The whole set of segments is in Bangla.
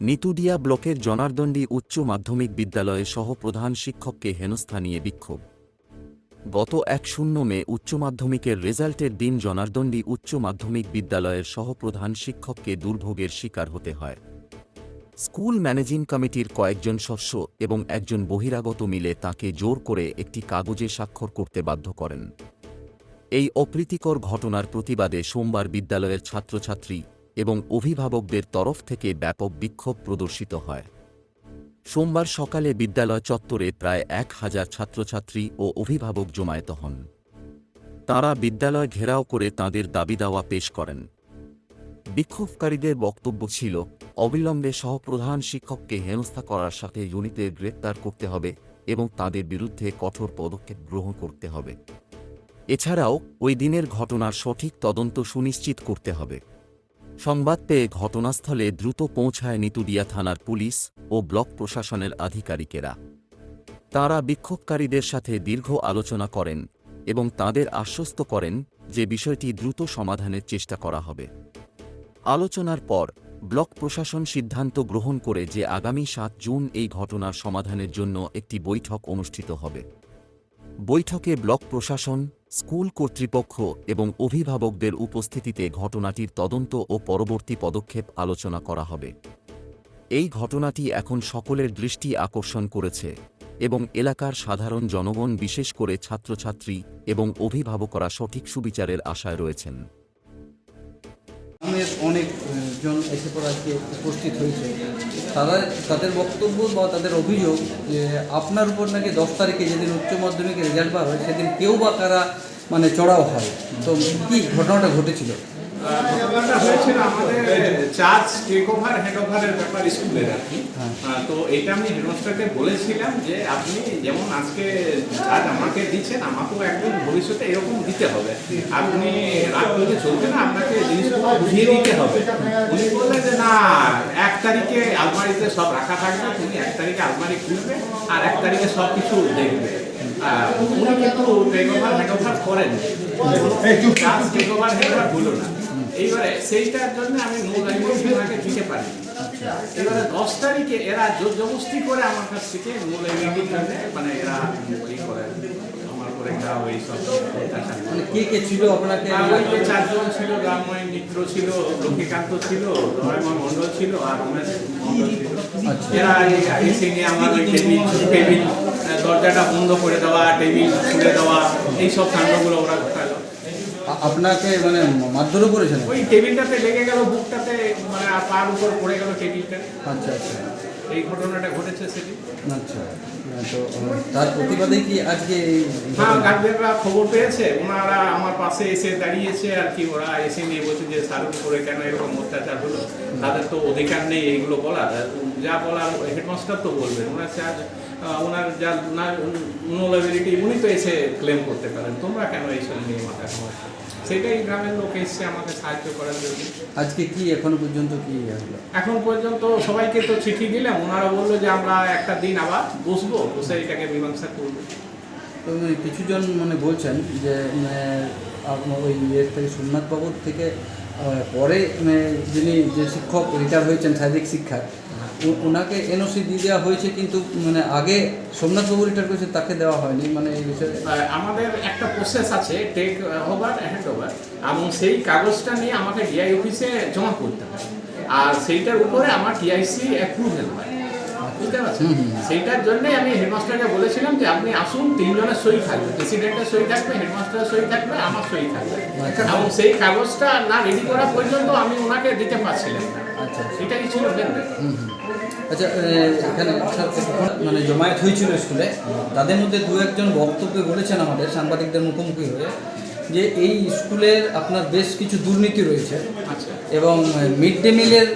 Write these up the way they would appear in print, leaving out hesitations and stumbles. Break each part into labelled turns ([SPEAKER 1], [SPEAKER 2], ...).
[SPEAKER 1] নিতুডিয়া ব্লকের জনার্দন্ডী উচ্চ মাধ্যমিক বিদ্যালয়ে সহ প্রধান শিক্ষককে হেনস্থা নিয়ে বিক্ষোভ। গত ১ মে উচ্চ মাধ্যমিকের রেজাল্টের দিন জনার্দন্ডী উচ্চ মাধ্যমিক বিদ্যালয়ের সহ প্রধান শিক্ষককে দুর্ভোগের শিকার হতে হয়। স্কুল ম্যানেজিং কমিটির কয়েকজন সদস্য এবং একজন বহিরাগত মিলে তাঁকে জোর করে একটি কাগজে স্বাক্ষর করতে বাধ্য করেন। এই অপ্রীতিকর ঘটনার প্রতিবাদে সোমবার বিদ্যালয়ের ছাত্রছাত্রী এবং অভিভাবকদের তরফ থেকে ব্যাপক বিক্ষোভ প্রদর্শিত হয়। সোমবার সকালে বিদ্যালয় চত্বরে প্রায় ১,০০০ ছাত্রছাত্রী ও অভিভাবক জমায়েত হন। তাঁরা বিদ্যালয় ঘেরাও করে তাঁদের দাবিদাওয়া পেশ করেন। বিক্ষোভকারীদের বক্তব্য ছিল, অবিলম্বে সহপ্রধান শিক্ষককে হেনস্থা করার সাথে জড়িতদের গ্রেপ্তার করতে হবে এবং তাঁদের বিরুদ্ধে কঠোর পদক্ষেপ গ্রহণ করতে হবে। এছাড়াও ওই দিনের ঘটনার সঠিক তদন্ত সুনিশ্চিত করতে হবে। সংবাদ পেয়ে ঘটনাস্থলে দ্রুত পৌঁছায় নিতুডিয়া থানার পুলিশ ও ব্লক প্রশাসনের আধিকারিকেরা। তাঁরা বিক্ষোভকারীদের সাথে দীর্ঘ আলোচনা করেন এবং তাঁদের আশ্বস্ত করেন যে বিষয়টি দ্রুত সমাধানের চেষ্টা করা হবে। আলোচনার পর ব্লক প্রশাসন সিদ্ধান্ত গ্রহণ করে যে আগামী ৭ জুন এই ঘটনার সমাধানের জন্য একটি বৈঠক অনুষ্ঠিত হবে। বৈঠকে ব্লক প্রশাসন, স্কুল কর্তৃপক্ষ এবং অভিভাবকদের উপস্থিতিতে ঘটনাটির তদন্ত ও পরবর্তী পদক্ষেপ আলোচনা করা হবে। এই ঘটনাটি এখন সকলের দৃষ্টি আকর্ষণ করেছে এবং এলাকার সাধারণ জনগণ, বিশেষ করে ছাত্রছাত্রী এবং অভিভাবকরা সঠিক সুবিচারের আশায় রয়েছেন।
[SPEAKER 2] অনেকজন এসে পর আজকে উপস্থিত হয়েছে। তাদের বক্তব্য বা তাদের অভিযোগ যে আপনার উপর নাকি ১০ তারিখে যেদিন উচ্চ মাধ্যমিকের রেজাল্ট বার হয় সেদিন কেউ বা কারা চড়াও হয়। তো কি ঘটনাটা ঘটেছিল?
[SPEAKER 3] ঘটনাটা হয়েছিল আমাদের চার্জ টেক ওভার হেড ওভারের ব্যাপার স্কুলের আর কি। তো এটা আমি হেডমাস্টারকে বলেছিলাম যে আপনি যেমন আজকে চার্জ আমাকে দিচ্ছেন, আমাকেও একদিন ভবিষ্যতে এরকম দিতে হবে। আপনি রাগ করলে চলবে না, আপনাকে জিনিসগুলো বুঝিয়ে দিতে হবে। উনি বললেন যে না, ১ তারিখে আলমারিতে সব রাখা থাকবে, তুমি 1 তারিখে আলমারি খুলবে আর 1 তারিখে সব কিছু দেখবে। উনি কিন্তু টেক ওভার হেড ওভার করেন, charge take over head over হলো না। এইবারে সেইটার জন্য আমি মূল আইনকে দিতে পারি। এবারে ১০ তারিখে এরা জোর জবরদস্তি করে আমার কাছ থেকে মূল আইনটির জন্য এরা ই করে আমার করে দেওয়া ওই সব।
[SPEAKER 2] কে কে ছিল আপনাকে?
[SPEAKER 3] ৪ জন ছিল, রামময় মিত্র ছিল, লক্ষ্মীকান্ত ছিল, রয়ময় মণ্ডল ছিল আর উমেশ মণ্ডল ছিল। এরা এসে নিয়ে আমার ওই টেবিল দরজাটা বন্ধ করে দেওয়া, টেবিল খুলে দেওয়া, এইসব কাণ্ডগুলো ওরা ঘটালো।
[SPEAKER 2] আপনাকে মারধরও করেছেন?
[SPEAKER 3] ওই টেবিলটাতে লেগে গেল, বুকটাতে পার উপর পড়ে গেল টেবিলটা।
[SPEAKER 2] আচ্ছা আচ্ছা,
[SPEAKER 3] এই ঘটনাটা ঘটেছে সেটি।
[SPEAKER 2] আচ্ছা, তো তার প্রতিবাদে কি আজকে?
[SPEAKER 3] হ্যাঁ, গার্জেনরা খবর পেয়েছে, ওনারা আমার পাশে এসে দাঁড়িয়েছে আর কি। ওরা এসে নিয়ে বলছে যে স্যারের উপরে কেন এরকম অত্যাচার হলো, তাদের তো অধিকার নেই এইগুলো বলার। যা বলার হেডমাস্টার তো বলবেন, ওনার যা নোলাবিলিটি উনি তো এসে ক্লেম করতে পারেন। তোমরা কেন এইসব নিয়ে মাথা ঘামাচ্ছ? সেটাই গ্রামের লোক এসছে আমাকে সাহায্য করার জন্য।
[SPEAKER 2] আজকে কি এখনো পর্যন্ত কি হলো?
[SPEAKER 3] এখন পর্যন্ত সবাইকে তো চিঠি দিলাম, ওনারা বললো যে আমরা একটা দিন আবার বসবো, বসে এটাকে মীমাংসা করবো।
[SPEAKER 2] তো কিছুজন বলছেন যে ওই ইয়ের থেকে সোমনাথ বাবুর থেকে পরে যিনি যে শিক্ষক রিটায়ার হয়েছেন শারীরিক শিক্ষার, ওনাকে এনওসি দিয়ে দেওয়া হয়েছে, কিন্তু আগে সোমনাথ বাবু রিটায়ার করেছে তাকে দেওয়া হয়নি। এই বিষয়ে
[SPEAKER 3] আমাদের একটা প্রসেস আছে, টেক ওভার হ্যান্ড ওভার, এবং সেই কাগজটা নিয়ে আমাকে ডিআই অফিসে জমা করতে হয়। আর সেইটার উপরে আমার টিআইসি অ্যাপ্রুভেল হয়, বুঝতে পারছেন? সেইটার জন্যে আমি হেডমাস্টারকে বলেছিলাম যে আপনি আসুন, 3 জনের সই থাকবে, প্রেসিডেন্টের সই থাকবে, হেডমাস্টারের সই থাকবে, আমার সই থাকবে। এবং সেই কাগজটা না রেডি করা পর্যন্ত আমি ওনাকে দিতে পারছিলাম না। আচ্ছা, সেটাই ছিল ব্যাপার।
[SPEAKER 2] আচ্ছা, এখানে জমায়েত হয়েছিল স্কুলে, তাদের মধ্যে 2-1 বক্তব্যে বলেছেন আমাদের সাংবাদিকদের মুখোমুখি হয়ে যে এই স্কুলের আপনার বেশ কিছু দুর্নীতি রয়েছে এবং মিড ডে মিলের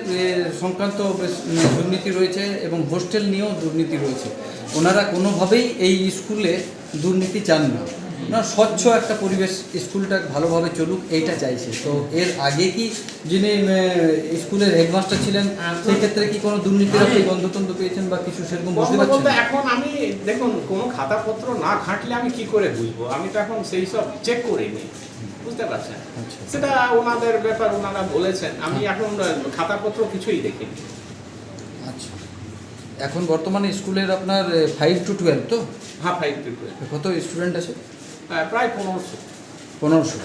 [SPEAKER 2] সংক্রান্ত বেশ দুর্নীতি রয়েছে এবং হোস্টেল নিয়েও দুর্নীতি রয়েছে। ওনারা কোনোভাবেই এই স্কুলে দুর্নীতি চান না, স্বচ্ছ একটা পরিবেশ, স্কুলটা ভালোভাবে চলুক এইটা চাইছে। তো এর আগে কি যিনি স্কুলের হেডমাস্টার ছিলেন সেই ক্ষেত্রে কি কোনো দুর্নীতির আপনি গন্ধতন্ত্র পেয়েছেন বা কিছু সেরকম বুঝতে পারছেন?
[SPEAKER 3] এখন আমি দেখুন, কোনো খাতাপত্র না ঘাঁটলে আমি কি করে বুঝবো? আমি তো এখন সেই সব চেক করিনি, বুঝতে পারছেন? সেটা ওনাদের ব্যাপার, ওনারা বলেছেন। আমি এখন খাতাপত্র কিছুই দেখিনি।
[SPEAKER 2] আচ্ছা, এখন বর্তমানে স্কুলের আপনার 5 to 12 তো?
[SPEAKER 3] হ্যাঁ 5 to 12
[SPEAKER 2] কত স্টুডেন্ট আছে?
[SPEAKER 3] প্রায় 1500।
[SPEAKER 2] 1500।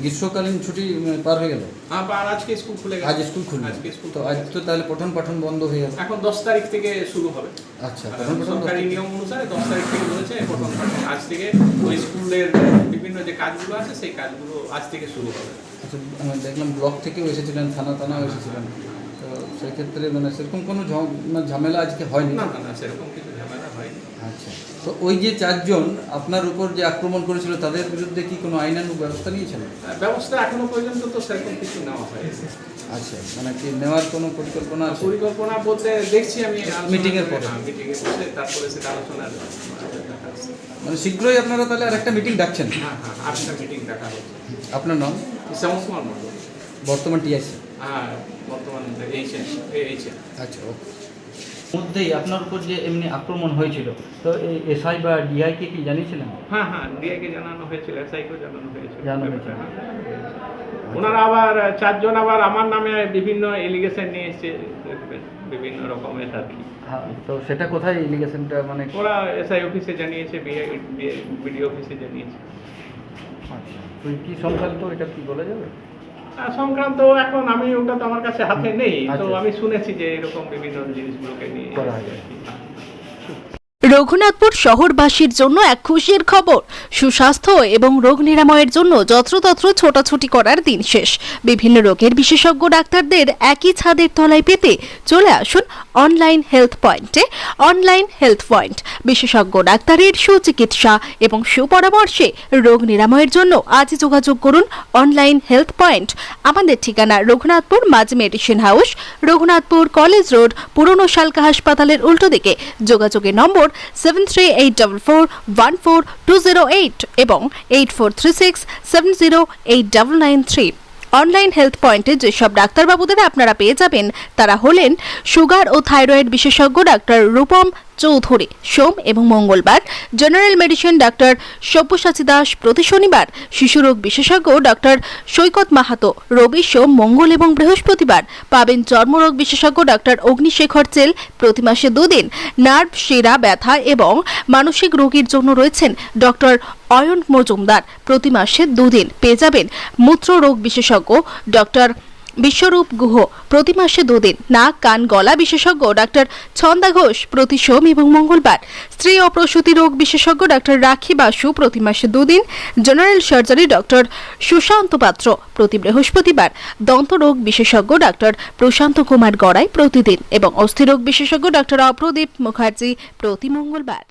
[SPEAKER 2] গ্রীষ্মকালীন ছুটি পার হয়ে গেল?
[SPEAKER 3] হ্যাঁ, আর আজকে স্কুল খুলে গেছে।
[SPEAKER 2] আজ স্কুল খুলবে?
[SPEAKER 3] আজকে স্কুল
[SPEAKER 2] তো আজ তো তাহলে পঠন পাঠন বন্ধ হয়ে গেল।
[SPEAKER 3] এখন 10 তারিখ থেকে শুরু হবে।
[SPEAKER 2] আচ্ছা, পঠন পাঠন
[SPEAKER 3] সরকারি নিয়ম অনুসারে 10 তারিখ থেকে বলেছে পঠন পাঠন। আজ থেকে ওই স্কুলের বিভিন্ন যে কাজগুলো আছে সেই কাজগুলো আজ থেকে শুরু হবে।
[SPEAKER 2] আচ্ছা, আমি দেখলাম ব্লক থেকেও এসেছিলেন, থানাও এসেছিলেন, তো সেক্ষেত্রে মানে সেরকম কোনো ঝামেলা আজকে হয়নি?
[SPEAKER 3] না না না, সেরকম কিছু ঝামেলা হয়নি।
[SPEAKER 2] আচ্ছা, তো ওই যে 4 জন আপনার উপর যে আক্রমণ করেছিল তাদের বিরুদ্ধে কি কোনো আইনানুগ ব্যবস্থা নিয়েছেন?
[SPEAKER 3] ব্যবস্থা এখনো পর্যন্ত তো সেরকম কিছু নেওয়া হয়নি।
[SPEAKER 2] আচ্ছা, মানে কি নেওয়ার কোনো পরিকল্পনা আছে?
[SPEAKER 3] পরিকল্পনা বলতে দেখছি আমি
[SPEAKER 2] মিটিংয়ের পরে?
[SPEAKER 3] মিটিংয়ে বসে তারপরে সেটা আলোচনা
[SPEAKER 2] মানে শীঘ্রই আপনারা তাহলে আর একটা মিটিং ডাকছেন?
[SPEAKER 3] হ্যাঁ হ্যাঁ, আরেকটা মিটিং ডাকা হচ্ছে।
[SPEAKER 2] আপনার নাম?
[SPEAKER 3] শ্যামল কুমার মন্ডল।
[SPEAKER 2] বর্তমান টিআইসি?
[SPEAKER 3] হ্যাঁ, বর্তমান এইচএ।
[SPEAKER 2] আচ্ছা, ওকে। মধ্যেই আপনার উপর যে এমনি আক্রমণ হয়েছিল, তো এই এসআই বা ডিআইকে কি জানিয়েছিলেন?
[SPEAKER 3] হ্যাঁ হ্যাঁ, ডিআইকে জানানো হয়েছিল, এসআইকেও জানানো হয়েছিল।
[SPEAKER 2] হ্যাঁ।
[SPEAKER 3] ওনারা আবার 4 জন আবার আমার নামে বিভিন্ন এলিগেশন নিয়ে এসেছে, বিভিন্ন রকমের আর কি।
[SPEAKER 2] হ্যাঁ, তো সেটা কোথায় এলিগেশনটা মানে?
[SPEAKER 3] ওরা এসআই অফিসে জানিয়েছে, বিডিও অফিসে জানিয়েছে।
[SPEAKER 2] আচ্ছা, তো কি সংক্রান্ত এটা কি বলা যাবে?
[SPEAKER 3] সংক্রান্ত এখন আমি ওটা তো আমার কাছে হাতে নেই, তো
[SPEAKER 2] আচ্ছা।
[SPEAKER 3] আমি শুনেছি যে এরকম বিভিন্ন জিনিসগুলোকে নিয়ে
[SPEAKER 2] করা হয়।
[SPEAKER 4] রঘুনাথপুর শহরবাসীর জন্য এক খুশির খবর। সুস্বাস্থ্য এবং রোগ নিরাময়ের জন্য যত্রতত্র ছোটাছুটি করার দিন শেষ। বিভিন্ন রোগের বিশেষজ্ঞ ডাক্তারদের একই ছাদের তলায় পেতে চলে আসুন অনলাইন হেলথ পয়েন্টে। অনলাইন হেলথ পয়েন্ট বিশেষজ্ঞ ডাক্তারের সুচিকিৎসা এবং সুপরামর্শে রোগ নিরাময়ের জন্য আজই যোগাযোগ করুন অনলাইন হেলথ পয়েন্ট। আমাদের ঠিকানা রঘুনাথপুর মাঝ medicine house, Raghunathpur college road, পুরনো শালকা হাসপাতালের উল্টো দিকে। যোগাযোগের নম্বর 7384414208 এবং 8436708993। অনলাইন হেলথ পয়েন্টে যেসব ডাক্তারবাবুদের আপনারা পেয়ে যাবেন তারা হলেন সুগার ও থাইরয়েড বিশেষজ্ঞ ডাক্তার রূপম চৌধুরী সোম এবং মঙ্গলবার, general medicine doctor Sabyasachi Das প্রতি শনিবার, শিশুরোগ বিশেষজ্ঞ ডাক্তার সৈকত মাহাতো রবি, সোম, মঙ্গল এবং বৃহস্পতিবার। পাবেন চর্মরোগ বিশেষজ্ঞ ডাক্তার অগ্নিশেখর চেল প্রতি মাসে 2 দিন। নার্ভ, শিরা ব্যথা এবং মানসিক রোগীর জন্য রয়েছেন ডক্টর অয়ন মজুমদার প্রতি মাসে 2 দিন। পেয়ে যাবেন মূত্র রোগ বিশেষজ্ঞ ডক্টর বিশ্বরূপ গুহ প্রতি মাসে 2 দিন। নাক, কান, গলা বিশেষজ্ঞ ডাক্তার ছন্দা ঘোষ প্রতি সোম এবং মঙ্গলবার। স্ত্রী ও প্রসূতি রোগ বিশেষজ্ঞ ডাক্তার রাখি বাসু প্রতি মাসে 2 দিন। জেনারেল সার্জারি ডক্টর সুশান্ত পাত্র প্রতি বৃহস্পতিবার। দন্ত রোগ বিশেষজ্ঞ ডাক্তার প্রশান্ত কুমার গড়াই প্রতিদিন এবং অস্থিরোগ বিশেষজ্ঞ ডাক্তার অপ্রদীপ মুখার্জি প্রতি মঙ্গলবার।